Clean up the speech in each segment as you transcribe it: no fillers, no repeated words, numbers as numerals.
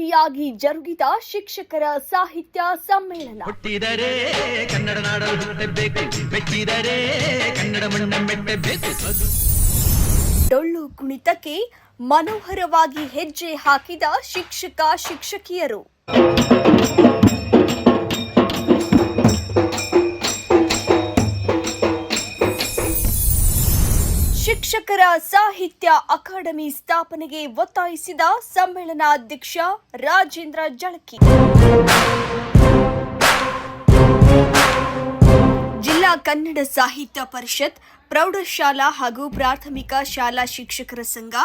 ಅದ್ದೂರಿಯಾಗಿ ಜರುಗಿದ ಶಿಕ್ಷಕರ ಸಾಹಿತ್ಯ ಸಮ್ಮೇಳನ. ಹುಟ್ಟಿದರೆ ಕನ್ನಡ ನಾಡಲು ಹುಟ್ಟಬೇಕು, ಮೆಟ್ಟಿದರೆ ಕನ್ನಡ ಮಣ್ಣ ಮೆಟ್ಟಬೇಕು. ಡೊಳ್ಳು ಕುಣಿತಕ್ಕೆ ಮನೋಹರವಾಗಿ ಹೆಜ್ಜೆ ಹಾಕಿದ ಶಿಕ್ಷಕ ಶಿಕ್ಷಕಿಯರು. ಶಿಕ್ಷಕರ ಸಾಹಿತ್ಯ ಅಕಾಡೆಮಿ ಸ್ಥಾಪನೆಗೆ ಒತ್ತಾಯಿಸಿದ ಸಮ್ಮೇಳನಾಧ್ಯಕ್ಷ ರಾಜೇಂದ್ರ ಜಳಕಿ. ಜಿಲ್ಲಾ ಕನ್ನಡ ಸಾಹಿತ್ಯ ಪರಿಷತ್, ಪ್ರೌಢಶಾಲಾ ಹಾಗೂ ಪ್ರಾಥಮಿಕ ಶಾಲಾ ಶಿಕ್ಷಕರ ಸಂಘ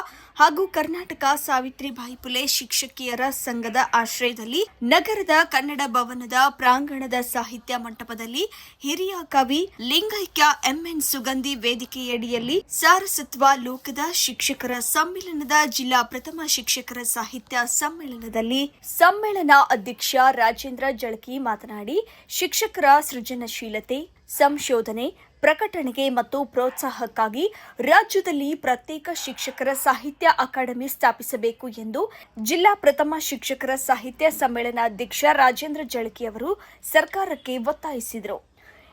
ಹಾಗೂ ಕರ್ನಾಟಕ ಸಾವಿತ್ರಿಬಾಯಿ ಫುಲೆ ಶಿಕ್ಷಕಿಯರ ಸಂಘದ ಆಶ್ರಯದಲ್ಲಿ ನಗರದ ಕನ್ನಡ ಭವನದ ಪ್ರಾಂಗಣದ ಸಾಹಿತ್ಯ ಮಂಟಪದಲ್ಲಿ ಹಿರಿಯ ಕವಿ ಲಿಂಗೈಕ್ಯ ಎಂಎನ್ ಸುಗಂಧಿ ವೇದಿಕೆಯಡಿಯಲ್ಲಿ ಸಾರಸತ್ವ ಲೋಕದ ಶಿಕ್ಷಕರ ಸಮ್ಮೇಳನದ ಜಿಲ್ಲಾ ಪ್ರಥಮ ಶಿಕ್ಷಕರ ಸಾಹಿತ್ಯ ಸಮ್ಮೇಳನದಲ್ಲಿ ಸಮ್ಮೇಳನ ಅಧ್ಯಕ್ಷ ರಾಜೇಂದ್ರ ಜಳಕಿ ಮಾತನಾಡಿ, ಶಿಕ್ಷಕರ ಸೃಜನಶೀಲತೆ, ಸಂಶೋಧನೆ, ಪ್ರಕಟಣೆಗೆ ಮತ್ತು ಪ್ರೋತ್ಸಾಹಕ್ಕಾಗಿ ರಾಜ್ಯದಲ್ಲಿ ಪ್ರತ್ಯೇಕ ಶಿಕ್ಷಕರ ಸಾಹಿತ್ಯ ಅಕಾಡೆಮಿ ಸ್ಥಾಪಿಸಬೇಕು ಎಂದು ಜಿಲ್ಲಾ ಪ್ರಥಮ ಶಿಕ್ಷಕರ ಸಾಹಿತ್ಯ ಸಮ್ಮೇಳನಾಧ್ಯಕ್ಷ ರಾಜೇಂದ್ರ ಜಳಕಿ ಅವರು ಸರ್ಕಾರಕ್ಕೆ ಒತ್ತಾಯಿಸಿದರು.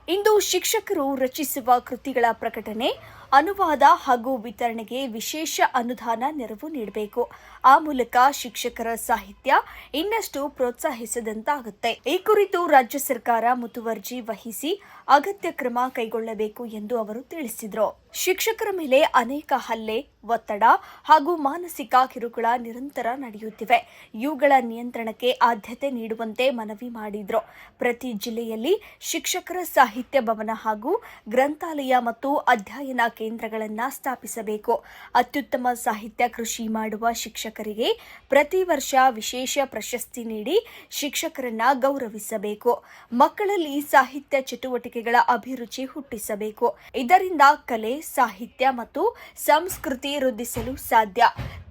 ಇಂದು ಶಿಕ್ಷಕರು ರಚಿಸುವ ಕೃತಿಗಳ ಪ್ರಕಟಣೆ, ಅನುವಾದ ಹಾಗೂ ವಿತರಣೆಗೆ ವಿಶೇಷ ಅನುದಾನ ನೆರವು ನೀಡಬೇಕು. ಆ ಮೂಲಕ ಶಿಕ್ಷಕರ ಸಾಹಿತ್ಯ ಇನ್ನಷ್ಟು ಪ್ರೋತ್ಸಾಹಿಸಿದಂತಾಗುತ್ತೆ. ಈ ಕುರಿತು ರಾಜ್ಯ ಸರ್ಕಾರ ಮುತುವರ್ಜಿ ವಹಿಸಿ ಅಗತ್ಯ ಕ್ರಮ ಕೈಗೊಳ್ಳಬೇಕು ಎಂದು ಅವರು ತಿಳಿಸಿದರು. ಶಿಕ್ಷಕರ ಮೇಲೆ ಅನೇಕ ಹಲ್ಲೆ, ಒತ್ತಡ ಹಾಗೂ ಮಾನಸಿಕ ಕಿರುಕುಳ ನಿರಂತರ ನಡೆಯುತ್ತಿವೆ. ಇವುಗಳ ನಿಯಂತ್ರಣಕ್ಕೆ ಆದ್ಯತೆ ನೀಡುವಂತೆ ಮನವಿ ಮಾಡಿದ್ರು. ಪ್ರತಿ ಜಿಲ್ಲೆಯಲ್ಲಿ ಶಿಕ್ಷಕರ ಸಾಹಿತ್ಯ ಭವನ ಹಾಗೂ ಗ್ರಂಥಾಲಯ ಮತ್ತು ಅಧ್ಯಯನ ಕೇಂದ್ರಗಳನ್ನು ಸ್ಥಾಪಿಸಬೇಕು. ಅತ್ಯುತ್ತಮ ಸಾಹಿತ್ಯ ಕೃಷಿ ಮಾಡುವ ಶಿಕ್ಷಕರಿಗೆ ಪ್ರತಿ ವರ್ಷ ವಿಶೇಷ ಪ್ರಶಸ್ತಿ ನೀಡಿ ಶಿಕ್ಷಕರನ್ನ ಗೌರವಿಸಬೇಕು. ಮಕ್ಕಳಲ್ಲಿ ಸಾಹಿತ್ಯ ಚಟುವಟಿಕೆಗಳ ಅಭಿರುಚಿ ಹುಟ್ಟಿಸಬೇಕು. ಇದರಿಂದ ಕಲೆ, ಸಾಹಿತ್ಯ ಮತ್ತು ಸಂಸ್ಕೃತಿ ವೃದ್ಧಿಸಲು ಸಾಧ್ಯ.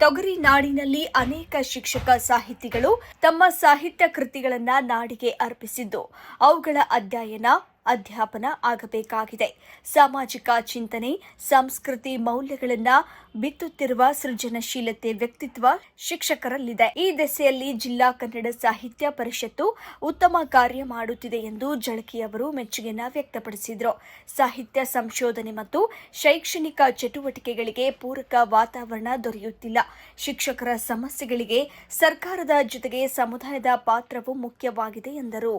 ತೊಗರಿ ನಾಡಿನಲ್ಲಿ ಅನೇಕ ಶಿಕ್ಷಕ ಸಾಹಿತಿಗಳು ತಮ್ಮ ಸಾಹಿತ್ಯ ಕೃತಿಗಳನ್ನ ನಾಡಿಗೆ ಅರ್ಪಿಸಿದ್ದು ಅವುಗಳ ಅಧ್ಯಾಪನ ಆಗಬೇಕಾಗಿದೆ. ಸಾಮಾಜಿಕ ಚಿಂತನೆ, ಸಂಸ್ಕೃತಿ ಮೌಲ್ಯಗಳನ್ನ ಬಿತ್ತುತ್ತಿರುವ ಸೃಜನಶೀಲತೆ ವ್ಯಕ್ತಿತ್ವ ಶಿಕ್ಷಕರಲ್ಲಿದೆ. ಈ ದಿಸೆಯಲ್ಲಿ ಜಿಲ್ಲಾ ಕನ್ನಡ ಸಾಹಿತ್ಯ ಪರಿಷತ್ತು ಉತ್ತಮ ಕಾರ್ಯ ಮಾಡುತ್ತಿದೆ ಎಂದು ಜಳಕಿ ಅವರು ಮೆಚ್ಚುಗೆಯನ್ನು ವ್ಯಕ್ತಪಡಿಸಿದರು. ಸಾಹಿತ್ಯ ಸಂಶೋಧನೆ ಮತ್ತು ಶೈಕ್ಷಣಿಕ ಚಟುವಟಿಕೆಗಳಿಗೆ ಪೂರಕ ವಾತಾವರಣ ದೊರೆಯುತ್ತಿಲ್ಲ. ಶಿಕ್ಷಕರ ಸಮಸ್ಯೆಗಳಿಗೆ ಸರ್ಕಾರದ ಜೊತೆಗೆ ಸಮುದಾಯದ ಪಾತ್ರವೂ ಮುಖ್ಯವಾಗಿದೆ ಎಂದರು.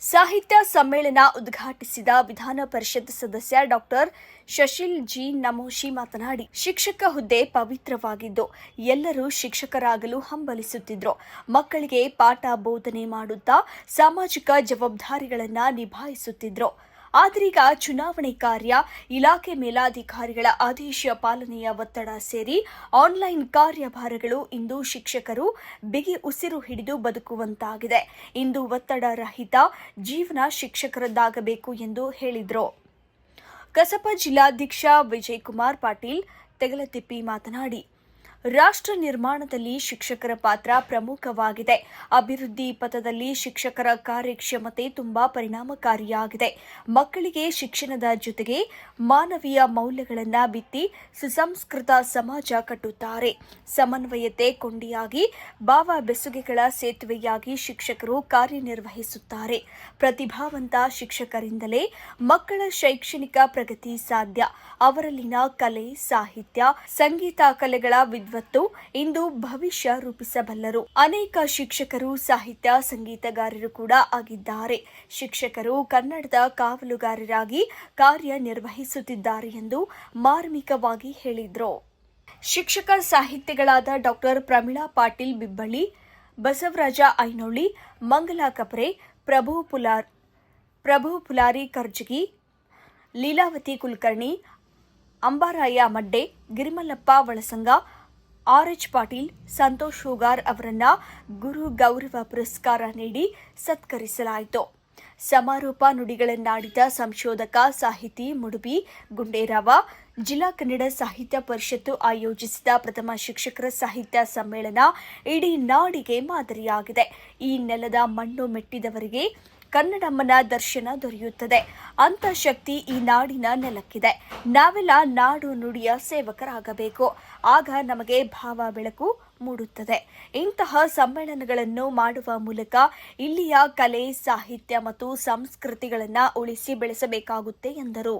ಸಾಹಿತ್ಯ ಸಮ್ಮೇಳನ ಉದ್ಘಾಟಿಸಿದ ವಿಧಾನ ಪರಿಷತ್ ಸದಸ್ಯ ಡಾಕ್ಟರ್ ಶಶಿಲ್ ಜಿ ನಮೋಶಿ ಮಾತನಾಡಿ, ಶಿಕ್ಷಕ ಹುದ್ದೆ ಪವಿತ್ರವಾಗಿದ್ದು ಎಲ್ಲರೂ ಶಿಕ್ಷಕರಾಗಲು ಹಂಬಲಿಸುತ್ತಿದ್ರು. ಮಕ್ಕಳಿಗೆ ಪಾಠ ಬೋಧನೆ ಮಾಡುತ್ತಾ ಸಾಮಾಜಿಕ ಜವಾಬ್ದಾರಿಗಳನ್ನು ನಿಭಾಯಿಸುತ್ತಿದ್ರು. ಆದರೀಗ ಚುನಾವಣೆ ಕಾರ್ಯ, ಇಲಾಖೆ ಮೇಲಾಧಿಕಾರಿಗಳ ಆದೇಶ ಪಾಲನೆಯ ಒತ್ತಡ ಸೇರಿ ಆನ್ಲೈನ್ ಕಾರ್ಯಭಾರಗಳು ಇಂದು ಶಿಕ್ಷಕರು ಬಿಗಿ ಉಸಿರು ಹಿಡಿದು ಬದುಕುವಂತಾಗಿದೆ. ಇಂದು ಒತ್ತಡ ರಹಿತ ಜೀವನ ಶಿಕ್ಷಕರದ್ದಾಗಬೇಕು ಎಂದು ಹೇಳಿದರು. ಕಸಪ ಜಿಲ್ಲಾಧ್ಯಕ್ಷ ವಿಜಯಕುಮಾರ್ ಪಾಟೀಲ್ ತೆಗಲತಿಪ್ಪಿ ಮಾತನಾಡಿ, ರಾಷ್ಟ್ರ ನಿರ್ಮಾಣದಲ್ಲಿ ಶಿಕ್ಷಕರ ಪಾತ್ರ ಪ್ರಮುಖವಾಗಿದೆ. ಅಭಿವೃದ್ಧಿ ಪಥದಲ್ಲಿ ಶಿಕ್ಷಕರ ಕಾರ್ಯಕ್ಷಮತೆ ತುಂಬಾ ಪರಿಣಾಮಕಾರಿಯಾಗಿದೆ. ಮಕ್ಕಳಿಗೆ ಶಿಕ್ಷಣದ ಜೊತೆಗೆ ಮಾನವೀಯ ಮೌಲ್ಯಗಳನ್ನು ಬಿತ್ತಿ ಸುಸಂಸ್ಕೃತ ಸಮಾಜ ಕಟ್ಟುತ್ತಾರೆ. ಸಮನ್ವಯತೆ ಕೊಂಡಿಯಾಗಿ, ಭಾವ ಬೆಸುಗೆಗಳ ಸೇತುವೆಯಾಗಿ ಶಿಕ್ಷಕರು ಕಾರ್ಯನಿರ್ವಹಿಸುತ್ತಾರೆ. ಪ್ರತಿಭಾವಂತ ಶಿಕ್ಷಕರಿಂದಲೇ ಮಕ್ಕಳ ಶೈಕ್ಷಣಿಕ ಪ್ರಗತಿ ಸಾಧ್ಯ. ಅವರಲ್ಲಿನ ಕಲೆ, ಸಾಹಿತ್ಯ, ಸಂಗೀತ ಕಲೆಗಳ ವಿದ್ವತ್ತು ಇಂದು ಭವಿಷ್ಯ ರೂಪಿಸಬಲ್ಲರು. ಅನೇಕ ಶಿಕ್ಷಕರು ಸಾಹಿತ್ಯ ಸಂಗೀತಗಾರರು ಕೂಡ ಆಗಿದ್ದಾರೆ. ಶಿಕ್ಷಕರು ಕನ್ನಡದ ಕಾವಲುಗಾರರಾಗಿ ಕಾರ್ಯನಿರ್ವಹಿಸುತ್ತಿದ್ದಾರೆ ಎಂದು ಮಾರ್ಮಿಕವಾಗಿ ಹೇಳಿದರು. ಶಿಕ್ಷಕ ಸಾಹಿತಿಗಳಾದ ಡಾಕ್ಟರ್ ಪ್ರಮೀಳಾ ಪಾಟೀಲ್ ಬಿಬ್ಬಳ್ಳಿ, ಬಸವರಾಜ ಐನೊಳ್ಳಿ, ಮಂಗಲಾ ಕಪರೆ, ಪ್ರಭು ಪುಲಾರಿ ಕರ್ಜಗಿ, ಲೀಲಾವತಿ ಕುಲಕರ್ಣಿ, ಅಂಬಾರಾಯ ಮಡ್ಡೆ, ಗಿರಿಮಲ್ಲಪ್ಪ ವಳಸಂಗ, ಆರ್.ಎಚ್. ಪಾಟೀಲ್, ಸಂತೋಷ್ ಹೂಗಾರ್ ಅವರನ್ನ ಗುರು ಗೌರವ ಪುರಸ್ಕಾರ ನೀಡಿ ಸತ್ಕರಿಸಲಾಯಿತು. ಸಮಾರೋಪ ನುಡಿಗಳನ್ನಾಡಿದ ಸಂಶೋಧಕ ಸಾಹಿತಿ ಮುಡುಬಿ ಗುಂಡೇರಾವ, ಜಿಲ್ಲಾ ಕನ್ನಡ ಸಾಹಿತ್ಯ ಪರಿಷತ್ತು ಆಯೋಜಿಸಿದ ಪ್ರಥಮ ಶಿಕ್ಷಕರ ಸಾಹಿತ್ಯ ಸಮ್ಮೇಳನ ಇಡೀ ನಾಡಿಗೆ ಮಾದರಿಯಾಗಿದೆ. ಈ ನೆಲದ ಮಣ್ಣು ಮೆಟ್ಟಿದವರಿಗೆ ಕನ್ನಡಮ್ಮನ ದರ್ಶನ ದೊರೆಯುತ್ತದೆ. ಅಂತ ಶಕ್ತಿ ಈ ನಾಡಿನ ನೆಲಕ್ಕಿದೆ. ನಾವೆಲ್ಲ ನಾಡು ನುಡಿಯ ಸೇವಕರಾಗಬೇಕು. ಆಗ ನಮಗೆ ಭಾವ ಬೆಳಕು ಮೂಡುತ್ತದೆ. ಇಂತಹ ಸಮ್ಮೇಳನಗಳನ್ನು ಮಾಡುವ ಮೂಲಕ ಇಲ್ಲಿಯ ಕಲೆ, ಸಾಹಿತ್ಯ ಮತ್ತು ಸಂಸ್ಕೃತಿಗಳನ್ನು ಉಳಿಸಿ ಬೆಳೆಸಬೇಕಾಗುತ್ತೆ ಎಂದರು.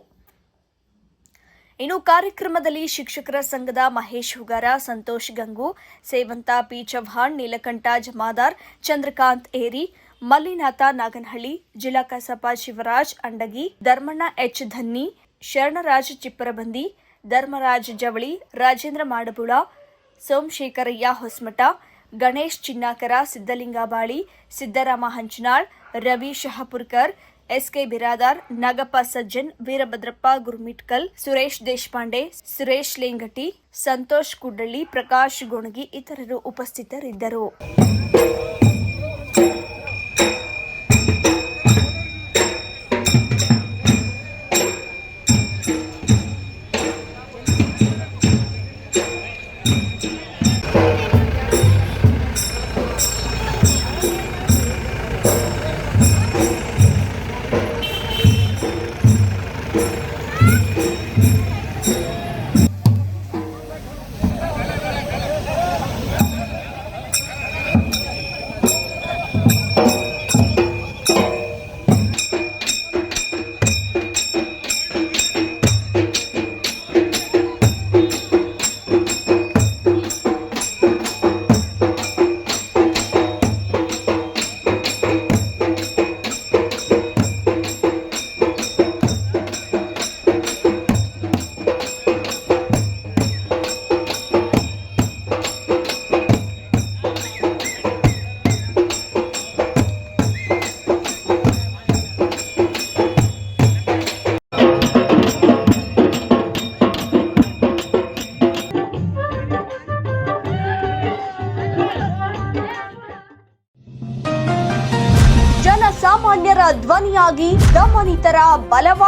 ಇನ್ನು ಕಾರ್ಯಕ್ರಮದಲ್ಲಿ ಶಿಕ್ಷಕರ ಸಂಘದ ಮಹೇಶ್ ಹುಗಾರ, ಸಂತೋಷ್ ಗಂಗು, ಸೇವಂತ ಪಿ ಚವ್ಹಾಣ್, ನೀಲಕಂಠ ಜಮಾದಾರ್, ಚಂದ್ರಕಾಂತ್ ಏರಿ, ಮಲ್ಲಿನಾಥ ನಾಗನಹಳ್ಳಿ, ಜಿಲ್ಲಾ ಕಸಾಪ ಶಿವರಾಜ್ ಅಂಡಗಿ, ಧರ್ಮಣ್ಣ ಎಚ್ ಧನ್ನಿ, ಶರಣರಾಜ್ ಚಿಪ್ಪರಬಂದಿ, ಧರ್ಮರಾಜ್ ಜವಳಿ, ರಾಜೇಂದ್ರ ಮಾಡಬುಳ, ಸೋಮಶೇಖರಯ್ಯ ಹೊಸಮಠ, ಗಣೇಶ್ ಚಿನ್ನಾಕರ, ಸಿದ್ದಲಿಂಗ ಬಾಳಿ, ಸಿದ್ದರಾಮ ಹಂಚನಾಳ್, ರವಿ ಶಹಾಪುರ್ಕರ್, ಎಸ್ಕೆ ಬಿರಾದಾರ್, ನಾಗಪ್ಪ ಸಜ್ಜನ್, ವೀರಭದ್ರಪ್ಪ ಗುರುಮಿಟ್ಕಲ್, ಸುರೇಶ್ ದೇಶಪಾಂಡೆ, ಸುರೇಶ್ ಲೇಂಗಟಿ, ಸಂತೋಷ್ ಕುಡ್ಡಳ್ಳಿ, ಪ್ರಕಾಶ್ ಗೊಣಗಿ ಇತರರು ಉಪಸ್ಥಿತರಿದ್ದರು. ಜನಸಾಮಾನ್ಯರ ಧ್ವನಿಯಾಗಿ ದಮನಿತರ ಬಲವಾದ